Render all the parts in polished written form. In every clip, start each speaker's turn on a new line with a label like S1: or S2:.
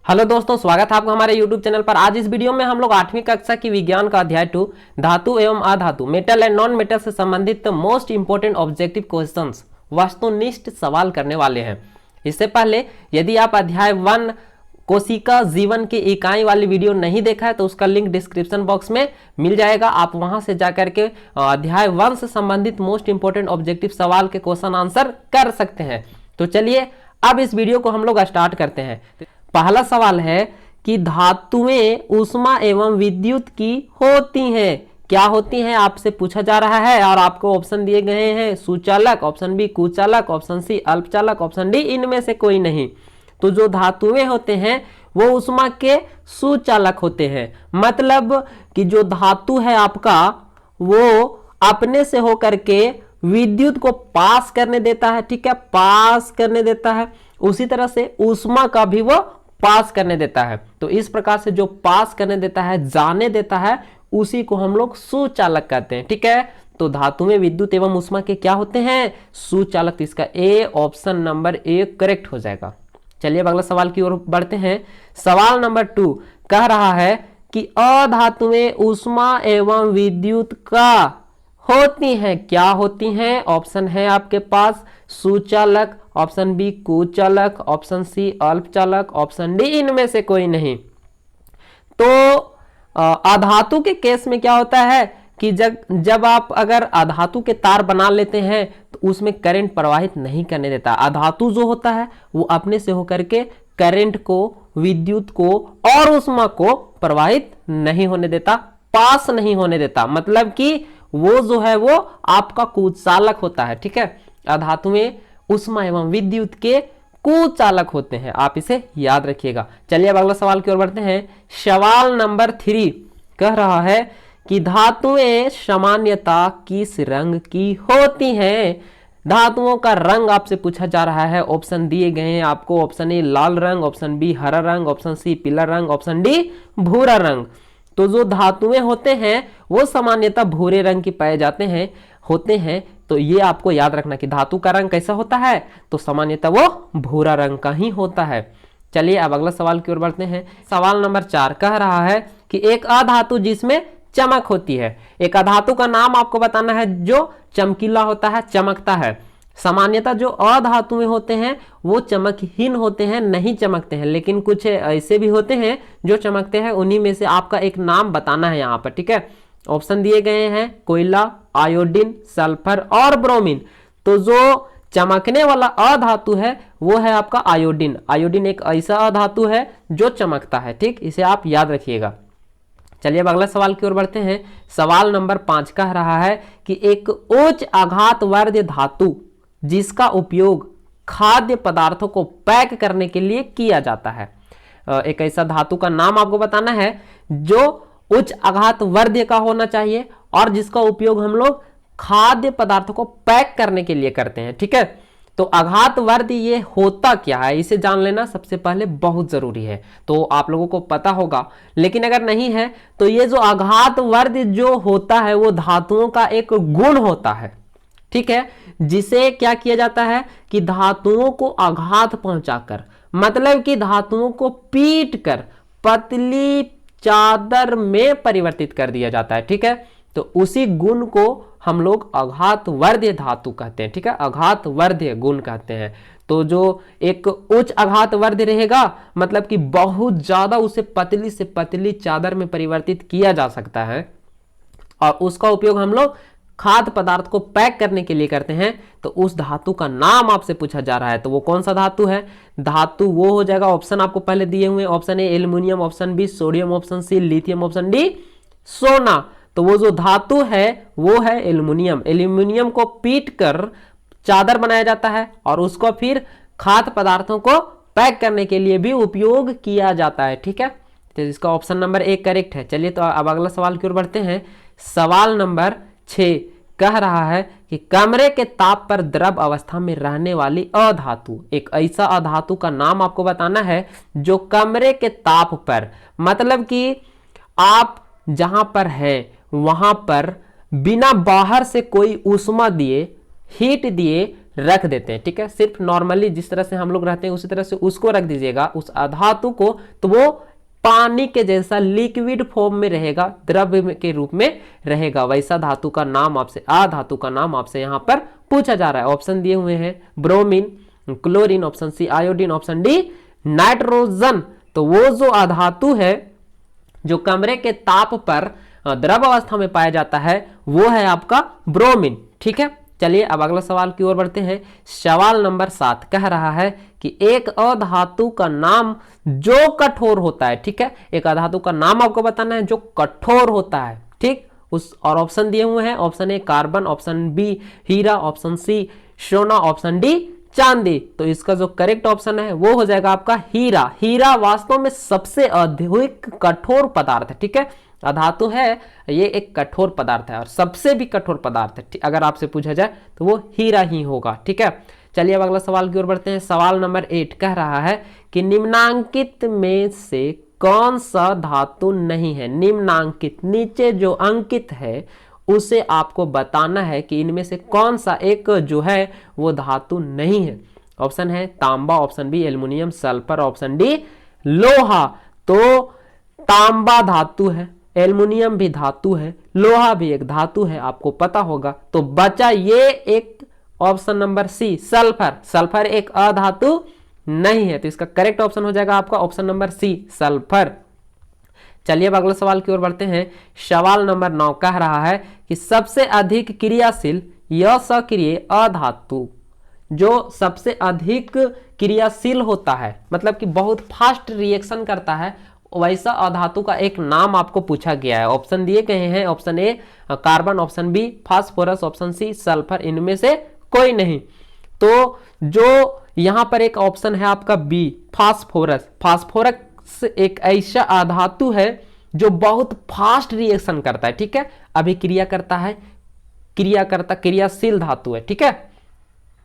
S1: Hello दोस्तों, स्वागत है आपका हमारे YouTube चैनल पर। आज इस वीडियो में हम लोग 8वीं कक्षा की विज्ञान का अध्याय 2 धातु एवं अधातु मेटल एंड नॉन मेटल से संबंधित मोस्ट इंपोर्टेंट ऑब्जेक्टिव क्वेश्चंस वस्तुनिष्ठ सवाल करने वाले हैं। इससे पहले यदि आप अध्याय 1 कोशिका जीवन की इकाई वाली वीडियो नहीं देखा है तो उसका लिंक डिस्क्रिप्शन बॉक्स में मिल जाएगा। आप वहां से जाकर के अध्याय 1 से संबंधित मोस्ट इंपोर्टेंट ऑब्जेक्टिव सवाल के क्वेश्चन आंसर कर सकते हैं। तो चलिए अब इस वीडियो को हम लोग स्टार्ट करते हैं। पहला सवाल है कि धातुएं ऊष्मा एवं विद्युत की होती हैं। क्या होती हैं आपसे पूछा जा रहा है और आपको ऑप्शन दिए गए हैं सुचालक, ऑप्शन बी कुचालक, ऑप्शन सी अल्पचालक, ऑप्शन डी इनमें से कोई नहीं। तो जो धातुएं होते हैं वो ऊष्मा के सुचालक होते हैं। मतलब कि जो धातु है आपका वो अपने से होकर के विद्युत को पास करने देता है, ठीक है, पास करने देता है। उसी तरह से ऊष्मा का भी वो पास करने देता है। तो इस प्रकार से जो पास करने देता है, जाने देता है, उसी को हम लोग सुचालक कहते हैं, ठीक है। तो धातु में विद्युत एवं ऊष्मा के क्या होते हैं? सुचालक। तो इसका A option number A correct हो जाएगा। चलिए अब अगला सवाल की ओर बढ़ते हैं। सवाल नंबर 2 कह रहा है कि अधातुएं ऊष्मा एवं विद्युत का होती हैं। क्या होती हैं? ऑप्शन है आपके पास सुचालक, ऑप्शन बी कुचालक, ऑप्शन सी अल्पचालक, ऑप्शन डी इनमें से कोई नहीं। तो अधातु के केस में क्या होता है कि जब आप अगर अधातु के तार बना लेते हैं तो उसमें करंट प्रवाहित नहीं करने देता। अधातु जो होता है वो अपने से होकर के करंट को, विद्युत को और ऊष्मा को प्रवाहित नहीं होने देता, पास नहीं होने देता। मतलब कि वो जो है वो आपका कुचालक होता है, ठीक है। अधातुएं ऊष्मा एवं विद्युत के कुचालक होते हैं, आप इसे याद रखिएगा। चलिए अब अगला सवाल की ओर बढ़ते हैं। सवाल नंबर 3 कह रहा है कि धातुएं सामान्यतः किस रंग की होती हैं। धातुओं का रंग आपसे पूछा जा रहा है। ऑप्शन दिए गए हैं आपको। ऑप्शन ए लाल रंग, ऑप्शन बी हरा रंग, ऑप्शन सी पीला रंग, ऑप्शन डी भूरा रंग। तो जो धातुएं होते हैं वो सामान्यतः भूरे रंग की पाए जाते हैं, होते हैं। तो ये आपको याद रखना कि धातु का रंग कैसा होता है, तो सामान्यतः वो भूरा रंग का ही होता है। चलिए अब अगला सवाल की ओर बढ़ते हैं। सवाल नंबर 4 कह रहा है कि एक अधातु जिसमें चमक होती है। एक अधातु का नाम आपको बताना है जो चमकीला होता है, चमकता है। सामान्यतः जो अधातुएं होते हैं वो चमकहीन होते हैं, नहीं चमकते हैं, लेकिन कुछ ऐसे भी होते हैं जो चमकते हैं। उन्हीं में से आपका एक नाम बताना है यहाँ पर, ठीक है। ऑप्शन दिए गए हैं कोयला, आयोडीन, सल्फर और ब्रोमीन। तो जो चमकने वाला अधातु है वो है आपका आयोडीन। आयोडीन एक ऐसा अधातु है जो चमकता है, ठीक, इसे आप याद रखिएगा। चलिए अब अगला सवाल की ओर बढ़ते हैं। सवाल नंबर 5 कह रहा है कि एक उच्च आघातवर्धक धातु जिसका उपयोग खाद्य पदार्थों को पैक करने के लिए किया जाता है। एक ऐसा धातु का नाम आपको बताना है जो उच्च आघातवर्धक का होना चाहिए और जिसका उपयोग हम लोग खाद्य पदार्थों को पैक करने के लिए करते हैं, ठीक है। तो आघातवर्धक ये होता क्या है, इसे जान लेना सबसे पहले बहुत जरूरी है। तो आप लोगों को पता होगा, लेकिन अगर नहीं है तो ये जो आघातवर्धक जो होता है वो धातुओं का एक गुण होता है, ठीक है, जिसे क्या किया जाता है कि धातुओं को आघात पहुंचाकर, मतलब कि धातुओं को पीट कर पतली चादर में परिवर्तित कर दिया जाता है, ठीक है। तो उसी गुण को हम लोग आघातवर्धक धातु कहते हैं, ठीक है, आघातवर्धक गुण कहते हैं। तो जो एक उच्च आघातवर्धक रहेगा मतलब कि बहुत ज्यादा उसे पतली से पतली चादर में परिवर्तित किया जा सकता है और उसका उपयोग हम लोग खाद्य पदार्थ को पैक करने के लिए करते हैं। तो उस धातु का नाम आपसे पूछा जा रहा है, तो वो कौन सा धातु है? धातु वो हो जाएगा, ऑप्शन आपको पहले दिए हुए, option A aluminium, option B sodium, option C lithium, option D सोना। तो वो जो धातु है वो है एल्युमिनियम। एल्युमिनियम को पीट कर चादर बनाया जाता है और उसको फिर खाद्य पदार्थों को पैक करने के लिए भी उपयोग किया जाता है, ठीक है। तो इसका ऑप्शन नंबर 1 करेक्ट है। चलिए तो अब अगला सवाल की ओर बढ़ते हैं। सवाल नंबर 6 कह रहा है कि कमरे के ताप पर द्रव अवस्था में रहने वाली अधातु, एक ऐसा अधातु का नाम आपको बताना है जो कमरे के ताप पर, मतलब कि आप जहां पर है वहां पर बिना बाहर से कोई ऊष्मा दिए, हीट दिए रख देते हैं, ठीक है। सिर्फ नॉर्मली जिस तरह से हम लोग रहते हैं उसी तरह से उसको रख दीजिएगा, उस अधातु को, तो वो पानी के जैसा लिक्विड फॉर्म में रहेगा, द्रव्य के रूप में रहेगा। वैसा धातु का नाम आपसे, अधातु का नाम आपसे यहाँ पर पूछा जा रहा है। ऑप्शन दिए हुए हैं bromine, chlorine, option C iodine, option D nitrogen. तो वो जो अधातु है जो कमरे के ताप पर द्रव अवस्था में पाया जाता है वो है आपका ब्रोमीन, ठीक है। चलिए अब अगला सवाल की ओर बढ़ते हैं। सवाल नंबर 7 कह रहा है कि एक अधातु का नाम जो कठोर होता है, ठीक है। एक अधातु का नाम आपको बताना है जो कठोर होता है, ठीक। उस और ऑप्शन दिए हुए हैं, option A carbon, option B हीरा, ऑप्शन सी सोना, ऑप्शन डी चांदी। तो इसका जो करेक्ट ऑप्शन है वो हो जाएगा आपका हीरा। हीरा वास्तव में सबसे अधिक कठोर पदार्थ है, ठीक है। अधातु है ये एक कठोर पदार्थ है और सबसे भी कठोर पदार्थ है, अगर आपसे पूछा जाए तो वो हीरा ही होगा, ठीक है। चलिए अब अगला सवाल की ओर बढ़ते हैं। सवाल नंबर 8 कह रहा है कि निम्नांकित में से कौन सा धातु नहीं है। निम्नांकित, नीचे जो अंकित है उसे आपको बताना है कि इनमें से कौन सा एक जो है वो धातु नहीं है। ऑप्शन है तांबा, option B aluminium, sulphur, option D लोहा। तो तांबा धातु है, एल्युमिनियम भी धातु है, लोहा भी एक धातु है, आपको पता होगा। तो बचा ये एक option number C sulphur. Sulphur एक अधातु नहीं है, तो इसका करेक्ट ऑप्शन हो जाएगा आपका ऑप्शन नंबर सी सल्फर। चलिए अब अगले सवाल की ओर बढ़ते हैं। सवाल नंबर 9 कह रहा है कि सबसे अधिक क्रियाशील या सक्रिय अधातु, जो सबसे अधिक क्रियाशील होता है, मतलब कि बहुत फास्ट रिएक्शन करता है, वैसा अधातु का एक नाम आपको पूछा गया है। ऑप्शन दिए गए हैं, option A carbon, option B phosphorus, option C sulphur, इनमें से कोई नहीं। तो जो यहां पर एक ऑप्शन है आपका बी फास्फोरस। फास्फोरस एक ऐसा अधातु है जो बहुत फास्ट रिएक्शन करता है, ठीक है। अभिक्रिया करता है, क्रियाशील धातु है, ठीक है।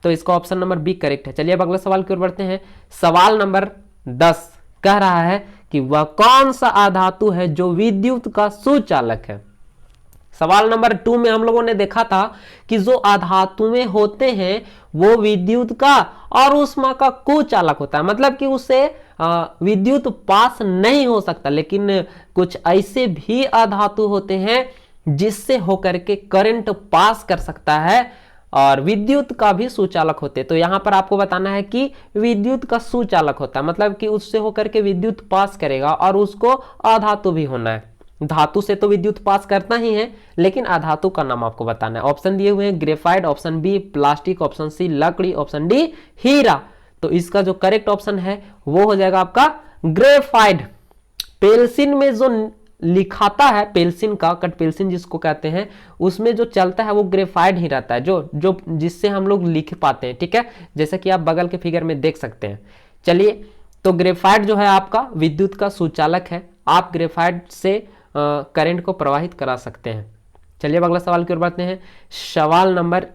S1: तो इसका ऑप्शन नंबर बी करेक्ट है। चलिए अब अगले सवाल की ओर बढ़ते हैं। सवाल नंबर 10 कह रहा है कि वह कौन सा अधातु है जो विद्युत का सुचालक है। सवाल नंबर 2 में हम लोगों ने देखा था कि जो अधातुएं होते हैं वो विद्युत का और ऊष्मा का कुचालक होता है, मतलब कि उससे विद्युत पास नहीं हो सकता। लेकिन कुछ ऐसे भी अधातु होते हैं जिससे होकर के करंट पास कर सकता है और विद्युत का भी सुचालक होते हैं। तो यहां पर आपको बताना है कि विद्युत का सुचालक होता है, मतलब कि उससे होकर के विद्युत पास करेगा और उसको अधातु भी होना है। धातु से तो विद्युत पास करता ही है, लेकिन अधातु का नाम आपको बताना है। ऑप्शन दिए हुए हैं graphite, option B plastic, option C लकड़ी, ऑप्शन डी हीरा। तो इसका जो करेक्ट ऑप्शन है वो हो जाएगा आपका ग्रेफाइट। पेल्सिन में जो लिखाता है, पेल्सिन का कट पेल्सिन जिसको कहते हैं, उसमें जो चलता है वो ग्रेफाइट ही रहता है, जो जिससे हम लोग लिख पाते हैं, ठीक है। जैसा कि आप बगल के फिगर में देख सकते हैं। चलिए, तो ग्रेफाइट जो है आपका विद्युत का सुचालक है। आप ग्रेफाइट से करंट को प्रवाहित करा सकते हैं। चलिए अब अगला सवाल की ओर बढ़ते हैं। सवाल नंबर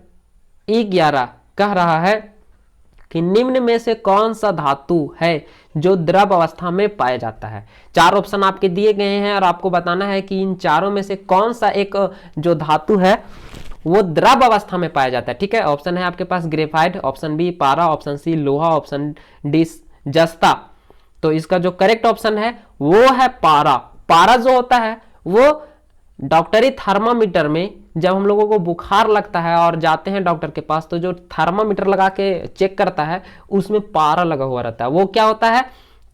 S1: 11 कह रहा है कि निम्न में से कौन सा धातु है जो द्रव अवस्था में पाया जाता है। 4 ऑप्शन आपके दिए गए हैं और आपको बताना है कि इन चारों में से कौन सा एक जो धातु है वो द्रव अवस्था में पाया जाता है, ठीक है। ऑप्शन है आपके पास ग्रेफाइट, ऑप्शन बी पारा, ऑप्शन सी लोहा, ऑप्शन डी जस्ता। तो इसका जो करेक्ट ऑप्शन है वो है पारा। पारा जो होता है वो डॉक्टरी थर्मामीटर में जब हम लोगों को बुखार लगता है और जाते हैं डॉक्टर के पास, तो जो थर्मामीटर लगा के चेक करता है उसमें पारा लगा हुआ रहता है। वो क्या होता है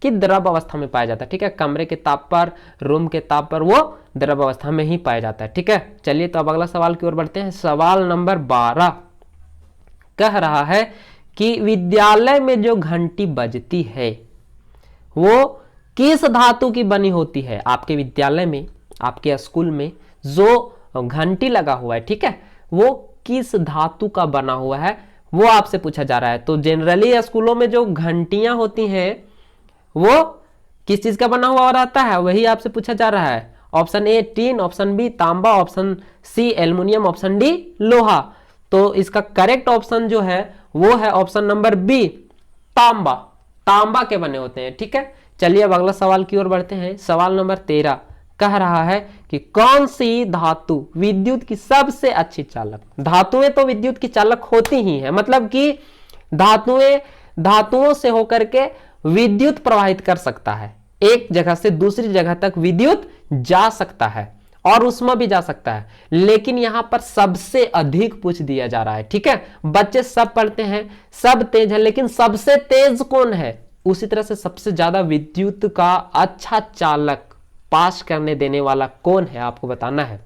S1: कि द्रव अवस्था में पाया जाता है, ठीक है। कमरे के ताप पर, रूम के ताप पर वो द्रव अवस्था में ही पाया जाता है, ठीक है। चलिए तो अब अगला सवाल की ओर बढ़ते हैं। सवाल नंबर 12 कह रहा है कि विद्यालय में जो घंटी बजती है वो किस धातु की बनी होती है। आपके विद्यालय में, आपके स्कूल में जो घंटी लगा हुआ है, ठीक है, वो किस धातु का बना हुआ है वो आपसे पूछा जा रहा है। तो जनरली स्कूलों में जो घंटियां होती हैं वो किस चीज का बना हुआ रहता है, वही आपसे पूछा जा रहा है। Option A tin, option B तांबा, option C aluminium, option D लोहा। तो इसका करेक्ट ऑप्शन जो है वो है ऑप्शन नंबर बी तांबा के बने होते हैं, ठीक है। चलिए अब अगला सवाल की ओर बढ़ते हैं। सवाल नंबर 13 कह रहा है कि कौन सी धातु विद्युत की सबसे अच्छी चालक। धातुएं तो विद्युत की चालक होती ही है, मतलब कि धातुओं से होकर के विद्युत प्रवाहित कर सकता है, एक जगह से दूसरी जगह तक विद्युत जा सकता है और उसमें भी जा सकता है, लेकिन यहां पर सबसे अधिक पूछ दिया जा रहा है। ठीक है, बच्चे सब पढ़ते हैं, सब तेज है, लेकिन सबसे तेज कौन है, उसी तरह से सबसे ज्यादा विद्युत का अच्छा चालक पास करने देने वाला कौन है, आपको बताना है।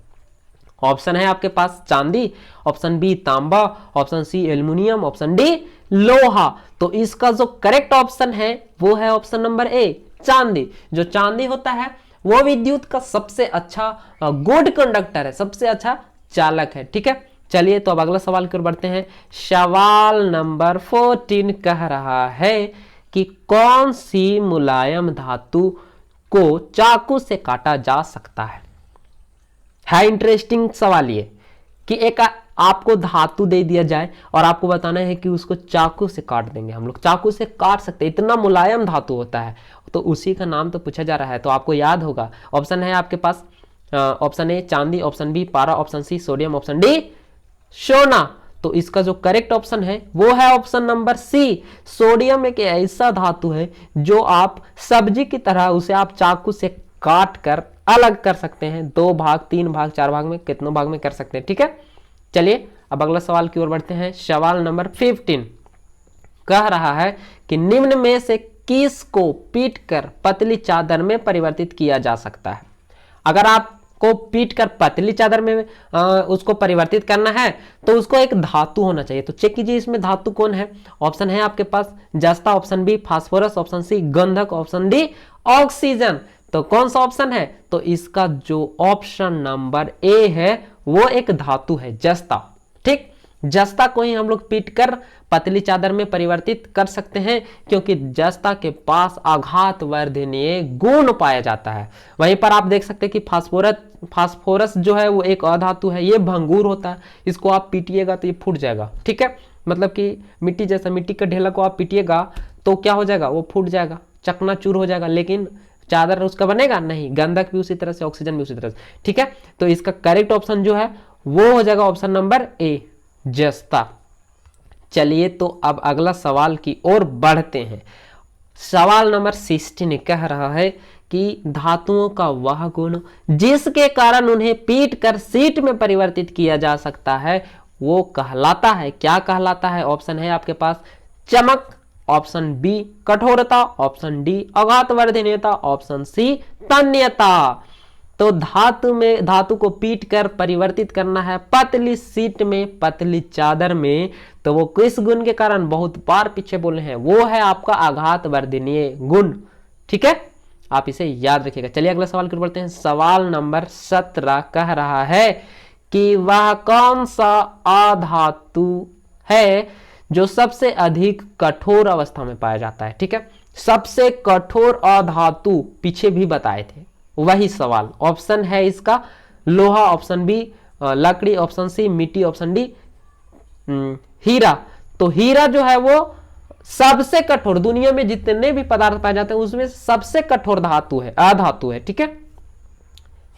S1: ऑप्शन है आपके पास चांदी, ऑप्शन बी तांबा, option C aluminium, option D लोहा। तो इसका जो करेक्ट ऑप्शन है वो है ऑप्शन नंबर ए चांदी। जो चांदी होता है वो विद्युत का सबसे अच्छा गुड कंडक्टर है, सबसे अच्छा चालक है। ठीक है, चलिए तो अब अगला सवाल की ओर बढ़ते हैं। सवाल नंबर 14 कह रहा है कि कौन सी मुलायम धातु को चाकू से काटा जा सकता है। इंटरेस्टिंग सवाल ये कि एक आपको धातु दे दिया जाए और आपको बताना है कि उसको चाकू से काट देंगे, हम लोग चाकू से काट सकते हैं, इतना मुलायम धातु होता है, तो उसी का नाम तो पूछा जा रहा है। तो आपको याद होगा, ऑप्शन है आपके पास ऑप्शन ए चांदी, ऑप्शन बी पारा, option C sodium, option D सोना। तो इसका जो करेक्ट ऑप्शन है वो है ऑप्शन नंबर सी। सोडियम एक ऐसा धातु है जो आप सब्जी की तरह उसे आप चाकू से काट कर अलग कर सकते हैं, 2 भाग 3 भाग 4 भाग में, कितनों भाग में कर सकते हैं। ठीक है, चलिए अब अगला सवाल की ओर बढ़ते हैं। सवाल नंबर 15 कह रहा है कि निम्न में से किस को पीटकर पतली चादर में परिवर्तित किया जा सकता है। अगर आपको पीटकर पतली चादर में उसको परिवर्तित करना है तो उसको एक धातु होना चाहिए। तो चेक कीजिए इसमें धातु कौन है। ऑप्शन है आपके पास जस्ता, option B phosphorus, option C गंधक, ऑप्शन डी ऑक्सीजन। तो कौन सा ऑप्शन है, तो इसका जो ऑप्शन नंबर ए है वो एक धातु है जस्ता। ठीक, जस्ता को ही हम लोग पीटकर पतली चादर में परिवर्तित कर सकते हैं, क्योंकि जस्ता के पास आघात वर्धनीय गुण पाया जाता है। वहीं पर आप देख सकते हैं कि फास्फोरस जो है वो एक अधातु है, ये भंगुर होता है, इसको आप पीटिएगा तो ये फूट जाएगा। ठीक है, मतलब कि मिट्टी जैसा, मिट्टी का ढेला को आप पीटिएगा तो क्या हो जाएगा, वो फूट जाएगा, चकनाचूर हो जाएगा, लेकिन चादर उसका बनेगा नहीं। गंधक भी उसी तरह से, ऑक्सीजन भी उसी तरह से। ठीक है, तो इसका करेक्ट ऑप्शन जो है वो हो जाएगा ऑप्शन नंबर ए जस्ता। चलिए तो अब अगला सवाल की ओर बढ़ते हैं। सवाल नंबर 16 कह रहा है कि धातुओं का वह गुण जिसके कारण उन्हें पीट कर शीट में परिवर्तित किया जा सकता है वो कहलाता है, क्या कहलाता है। ऑप्शन है आपके पास चमक, ऑप्शन बी कठोरता, ऑप्शन डी आघातवर्धनीयता, ऑप्शन सी तन्यता। तो धातु को पीट कर परिवर्तित करना है पतली शीट में, पतली चादर में, तो वो किस गुण के कारण, बहुत बार पीछे बोले हैं, वो है आपका आघातवर्धनीय गुण। ठीक है, आप इसे याद रखिएगा। चलिए अगला सवाल की ओर बढ़ते हैं। सवाल नंबर 17 कह रहा है कि वह कौन सा अधातु है जो सबसे अधिक कठोर अवस्था में पाया जाता है। ठीक है, सबसे कठोर अधातु पीछे भी बताए थे, वही सवाल। ऑप्शन है इसका लोहा, ऑप्शन बी लकड़ी, ऑप्शन सी मिट्टी, ऑप्शन डी हीरा। तो हीरा जो है वो सबसे कठोर, दुनिया में जितने भी पदार्थ पाए जाते हैं उसमें सबसे कठोर धातु है, अधातु है। ठीक है,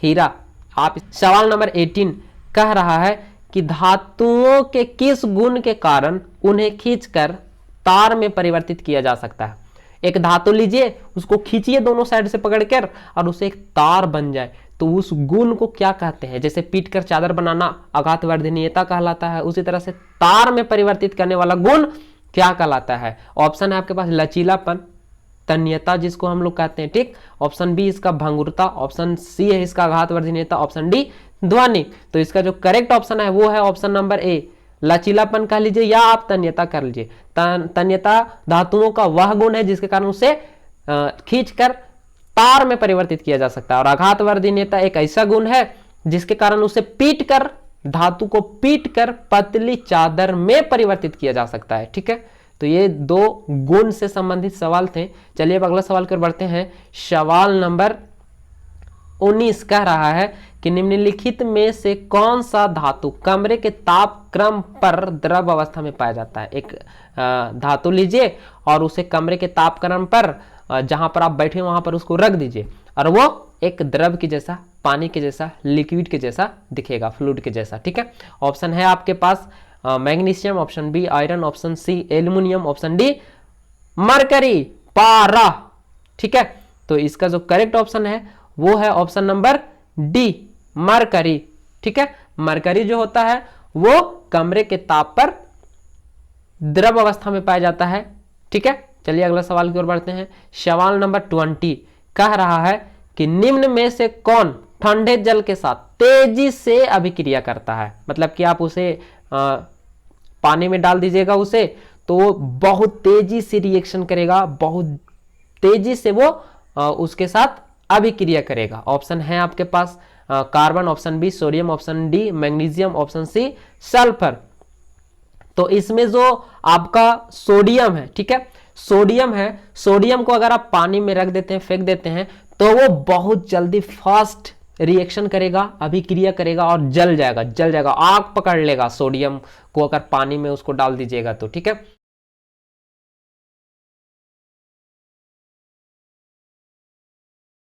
S1: हीरा। आप सवाल नंबर 18 कह रहा है कि धातुओं के किस गुण के कारण उन्हें खींचकर तार में परिवर्तित किया जा सकता है। एक धातु लीजिए, उसको खींचिए दोनों साइड से पकड़कर और उसे एक तार बन जाए, तो उस गुण को क्या कहते हैं। जैसे पीटकर चादर बनाना आघातवर्धनीयता कहलाता है, उसी तरह से तार में परिवर्तित करने वाला गुण क्या कहलाता है। ऑप्शन है आपके पास लचीलापन, तन्यता जिसको हम लोग कहते हैं। ठीक, ऑप्शन बी इसका भंगुरता, ऑप्शन सी है इसका आघातवर्धनीयता, ऑप्शन डी ध्वनि। तो इसका जो करेक्ट ऑप्शन है वो है ऑप्शन नंबर ए लचीलापन कह लीजिए या आप तन्यता कर लीजिए। तन्यता धातुओं का वह गुण है जिसके कारण उसे खींचकर तार में परिवर्तित किया जा सकता है, और आघातवर्धनीयता एक ऐसा गुण है जिसके कारण उसे पीटकर, धातु को पीटकर पतली चादर में परिवर्तित किया जा सकता है। ठीक है, तो ये 2 गुण से संबंधित सवाल थे। चलिए अब अगला सवाल की ओर बढ़ते हैं। सवाल नंबर 19 कह रहा है कि निम्नलिखित में से कौन सा धातु कमरे के ताप क्रम पर द्रव अवस्था में पाया जाता है। एक धातु लीजिए और उसे कमरे के ताप क्रम पर, जहां पर आप बैठे वहां पर उसको रख दीजिए और वो एक द्रव के जैसा, पानी के जैसा, लिक्विड के जैसा दिखेगा, फ्लूइड के जैसा। ठीक है, ऑप्शन है आपके पास magnesium, option B iron, option C aluminium, option D mercury, पारा। ठीक है, तो इसका जो करेक्ट ऑप्शन है वो है ऑप्शन नंबर डी, मरकरी। ठीक है, मरकरी जो होता है वो कमरे के ताप पर द्रव अवस्था में पाया जाता है। ठीक है, चलिए अगला सवाल की ओर बढ़ते हैं। सवाल नंबर 20 कह रहा है कि निम्न में से कौन ठंडे जल के साथ तेजी से अभिक्रिया करता है। मतलब कि आप उसे पानी में डाल दीजिएगा उसे, तो वो बहुत तेजी से रिएक्शन करेगा, बहुत तेजी से वो उसके साथ अभिक्रिया करेगा। ऑप्शन है आपके पास carbon, option B sodium, option D magnesium, option C sulphur. तो इसमें जो आपका सोडियम है, ठीक है, सोडियम है, सोडियम को अगर आप पानी में रख देते हैं, फेंक देते हैं, तो वो बहुत जल्दी फास्ट रिएक्शन करेगा, अभिक्रिया करेगा और जल जाएगा, आग पकड़ लेगा सोडियम को अगर पानी में उसको डाल दीजिएगा तो। ठीक है,